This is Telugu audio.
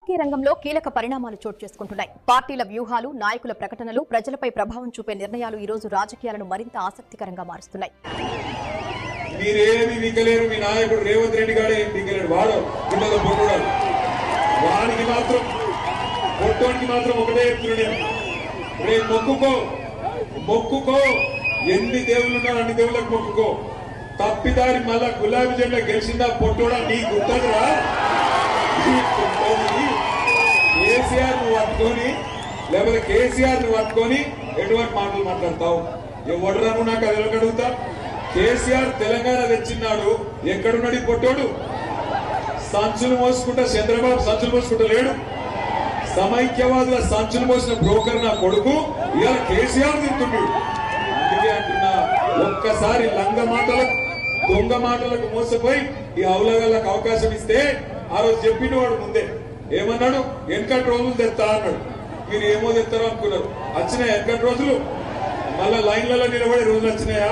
రాజకీయ రంగంలో కీలక పరిణామాలు చోటు చేసుకుంటున్నాయి. పార్టీల వ్యూహాలు, నాయకుల ప్రకటనలు, ప్రజలపై ప్రభావం చూపే నిర్ణయాలు ఈ రోజు రాజకీయాలను మరింత ఆసక్తికరంగా మారుస్తున్నాయి. మీరేమి వికలేరు, మీ నాయకుడు రేవంత్ రెడ్డి గారే వికలేడు. వాడు కింద పొట్టుడాడు. వాడికి మాత్రం పొట్టోనికి మాత్రం ఒకటే చెప్తున్నాడు, రేపు మొక్కుకో ఎన్ని దేవుళ్ళు ఉన్నారు అన్ని దేవుళ్ళకి మొక్కుకో. తప్పిదారి మళ్ళా గులాబీ జెండా గెలిచిందా పొట్టోడా నీ గుర్తరా? కేసీఆర్ ను పట్టుకొని లేకపోతే కేసీఆర్ ను పట్టుకొని ఎటువంటి మాటలు మాట్లాడతావు? ఎవడరాను నాకు అది అడుగుతా. కేసీఆర్ తెలంగాణ తెచ్చిన్నాడు, ఎక్కడున్నాడు ఈ పొట్టోడు? సంచులు మోసుకుంటా చంద్రబాబు సంచులు మోసుకుంటా లేడు. సమైక్యవాదుల సంచులు మోసిన బ్రోకర్ నా కొడుకు ఇవాళ కేసీఆర్ తింటున్నాడు. అందుకే అంటున్నా, ఒక్కసారి లంగ మాటలకు దొంగ మాటలకు మోసపోయి ఈ అవలగాళ్ళకు అవకాశం ఇస్తే ఆ రోజు చెప్పిన వాడు ముందే ఏమన్నాడు, వెనకటి రోజులు తెస్తా అన్నాడు. మీరు ఏమో తెస్తారో అనుకున్నారు, వచ్చినాయి వెనకటి రోజులు. మళ్ళా లైన్లలో నిలబడే రోజులు వచ్చినాయా?